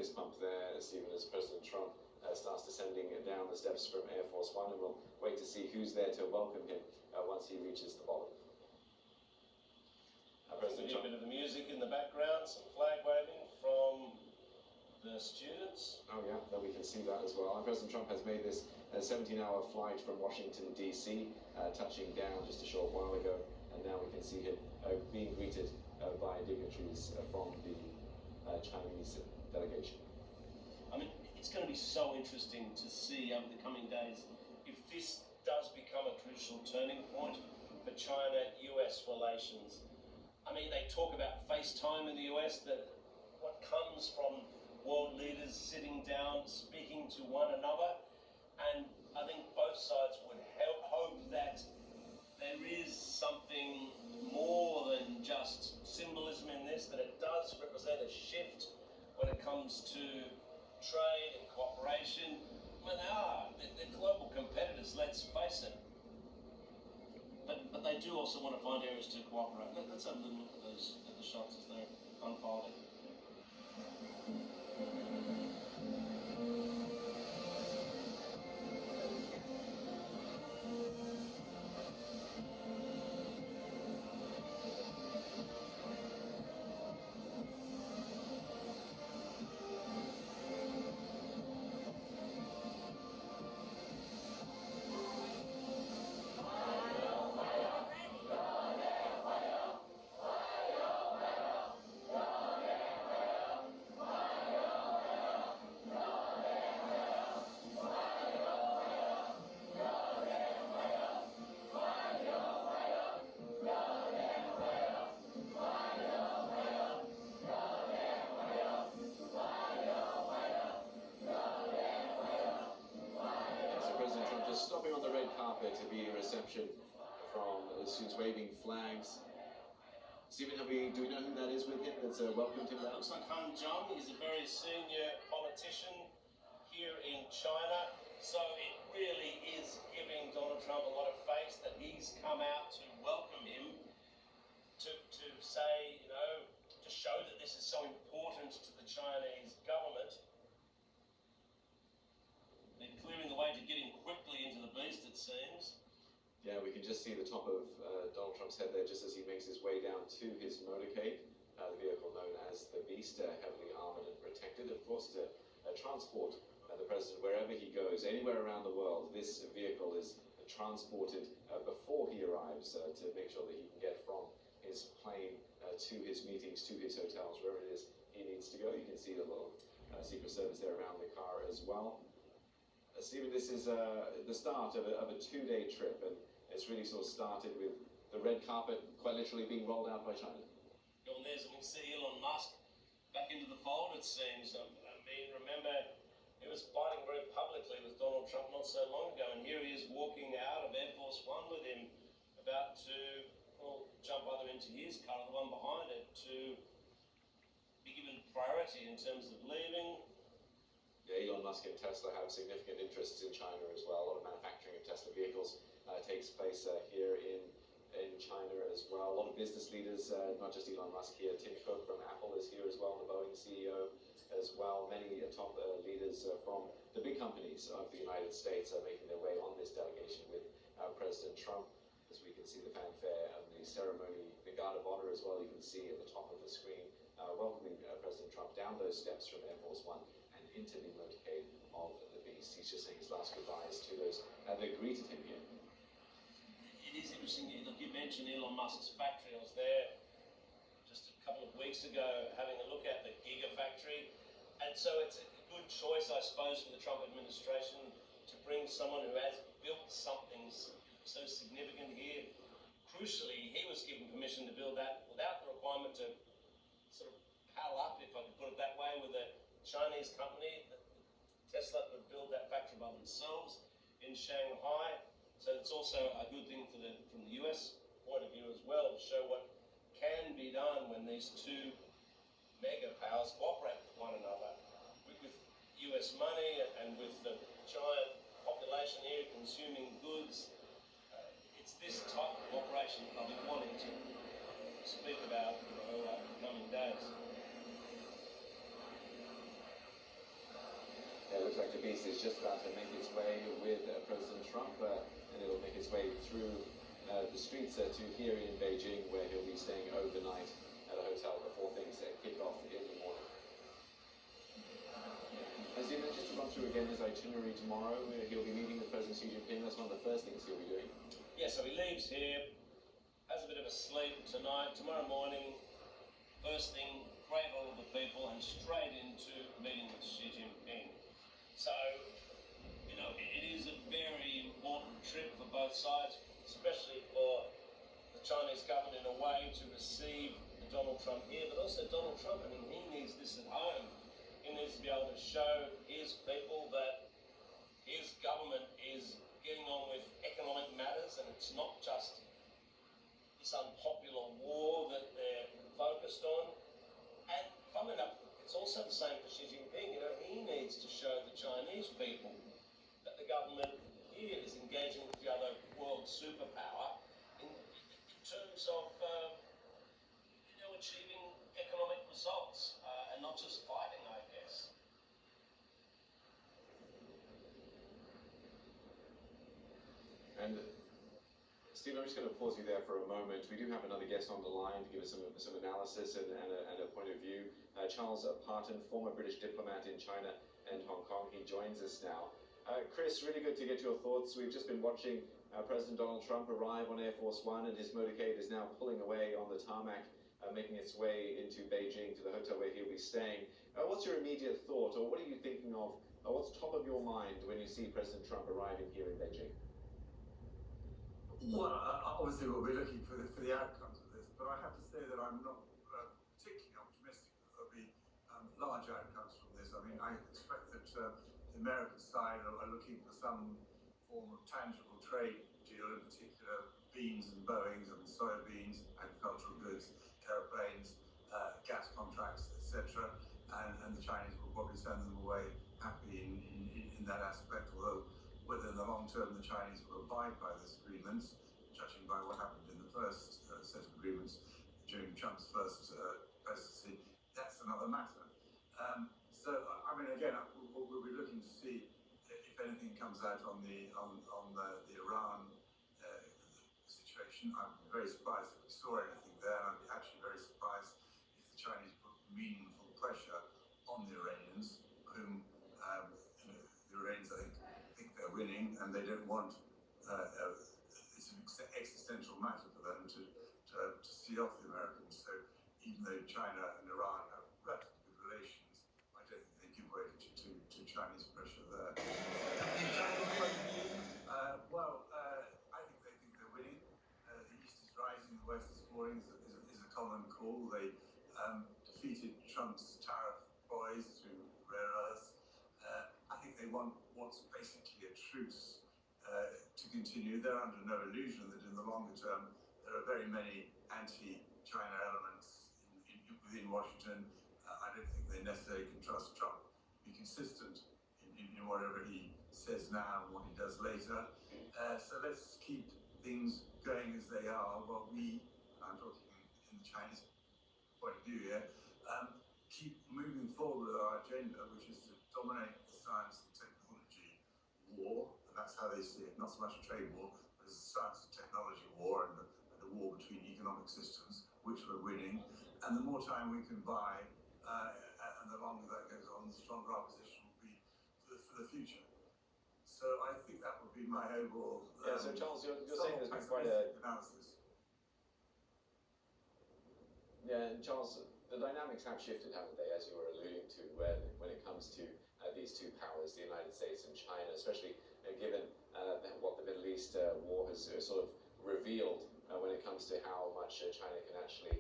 fist pump there, Stephen, as President Trump starts descending down the steps from Air Force One, and we'll wait to see who's there to welcome him once he reaches the bottom. President Trump. A bit of the music in the background, some flag waving from the students. Oh yeah, we can see that as well. And President Trump has made this 17-hour flight from Washington, D.C., touching down just a short while ago, and now we can see him being greeted by dignitaries from the Chinese delegation. I mean, it's going to be so interesting to see over the coming days if this does become a crucial turning point for China-US relations. I mean, they talk about FaceTime in the US, that what comes from world leaders sitting down, speaking to one another, and I think both sides would hope that there is something more than just symbolism in this, that it does represent a shift when it comes to trade and cooperation. I mean, they're global competitors, let's face it. But they do also want to find areas to cooperate. Let's have a little look at the shots as they're unfolding. Stopping on the red carpet to be a reception from the students waving flags. Stephen, do we know who that is with him that's welcomed him? That looks like Han Zheng. He's a very senior politician here in China. So it really is giving Donald Trump a lot of face that he's come out to welcome him, to say, you know, to show that this is so important to the Chinese government. They're clearing the way to getting quickly into the beast, it seems. Yeah, we can just see the top of Donald Trump's head there just as he makes his way down to his motorcade, the vehicle known as the Beast, heavily armored and protected, of course, to transport the president wherever he goes, anywhere around the world. This vehicle is transported before he arrives to make sure that he can get from his plane to his meetings, to his hotels, wherever it is he needs to go. You can see the little Secret Service there around the car as well. Stephen, this is the start of a two-day trip, and it's really sort of started with the red carpet quite literally being rolled out by China. And there's, we can see Elon Musk back into the fold, it seems. I mean, remember, he was fighting very publicly with Donald Trump not so long ago, and here he is walking out of Air Force One with him, about to, well, jump either into his car or the one behind it, to be given priority in terms of leaving. Elon Musk and Tesla have significant interests in China as well. A lot of manufacturing of Tesla vehicles takes place here in China as well. A lot of business leaders, not just Elon Musk here, Tim Cook from Apple is here as well, the Boeing CEO as well. Many top leaders from the big companies of the United States are making their way on this delegation with President Trump. As we can see the fanfare of the ceremony, the Guard of Honor as well, you can see at the top of the screen, welcoming President Trump down those steps from Air Force One into the motorcade of the Beast. He's just saying his last goodbyes to those that greeted him here. It is interesting, look, you mentioned Elon Musk's factory. I was there just a couple of weeks ago having a look at the Gigafactory, and so it's a good choice, I suppose, for the Trump administration to bring someone who has built something so significant here. Crucially, he was given permission to build that without the requirement to sort of pal up, if I could put it that way, with a Chinese company. Tesla could build that factory by themselves in Shanghai. So it's also a good thing from the US point of view as well, to show what can be done when these two mega powers cooperate with one another. With US money and with the giant population here consuming goods, it's this type of cooperation I'll be wanting to speak about in the coming days. protractor beast is just about to make its way with President Trump, and it'll make its way through the streets to here in Beijing, where he'll be staying overnight at a hotel before things kick off in the morning. As you mentioned, just to run through again his itinerary tomorrow, he'll be meeting with President Xi Jinping. That's one of the first things he'll be doing. Yeah, so he leaves here, has a bit of a sleep tonight. Tomorrow morning, first thing, great all of the people, and straight into meeting with Xi Jinping. So, you know, it is a very important trip for both sides, especially for the Chinese government in a way to receive Donald Trump here, but also Donald Trump, I mean, he needs this at home. He needs to be able to show his people that his government is getting on with economic matters, and it's not just this unpopular war that they're focused on. And funnily enough, it's also the same for Xi Jinping. You know, he needs to show the Chinese people that the government here is engaging with the other world superpower in terms of achieving economic results and not just fighting, I guess. And Steve, I'm just going to pause you there for a moment. We do have another guest on the line to give us some analysis and a point of view. Charles Parton, former British diplomat in China and Hong Kong. He joins us now. Chris, really good to get your thoughts. We've just been watching President Donald Trump arrive on Air Force One, and his motorcade is now pulling away on the tarmac, making its way into Beijing to the hotel where he'll be staying. What's your immediate thought, or what are you thinking of? What's top of your mind when you see President Trump arriving here in Beijing? Well, obviously we'll be looking for the outcomes of this, but I have to say that I'm not particularly optimistic that there'll be large outcomes from this. I mean, I expect that the American side are looking for some form of tangible trade deal, in particular beans and Boeings, I mean soybeans, agricultural goods, airplanes, gas contracts, etc. And the Chinese will probably send them away happy in that aspect, although whether in the long term the Chinese will abide by these agreements, judging by what happened in the first set of agreements during Trump's first presidency, that's another matter. So, I mean, again, we'll be looking to see if anything comes out on the Iran situation. I'm very surprised if we saw anything there, and I'd be actually very surprised if the Chinese put meaningful pressure on the Iranians, whom the Iranians, I think they're winning, and they don't want it's an existential matter for them to see off the Americans. So even though China and Iran have relatively good relations, I don't think they give way to Chinese pressure there. From the Chinese point of view, I think they think they're winning. The East is rising, the West is falling is a common call. They defeated Trump's tariff boys through rare earths. I think they want what's basically a truce to continue. They're under no illusion that in the longer term there are very many anti-China elements within Washington. I don't think they necessarily can trust Trump to be consistent in whatever he says now and what he does later. So let's keep things going as they are. Well, I'm talking in the Chinese point of view here, keep moving forward with our agenda, which is to dominate the science and technology war, and that's how they see it, not so much a trade war, but as a science and technology war, and a war between economic systems, which we're winning. And the more time we can buy, and the longer that goes on, the stronger our position will be for the future. So I think that would be my overall so Charles, you're saying there's been quite a analysis. Yeah, and Charles, the dynamics have shifted, haven't they, as you were alluding to, when it comes to these two powers, the United States and China, especially given what the Middle East war has sort of revealed when it comes to how much China can actually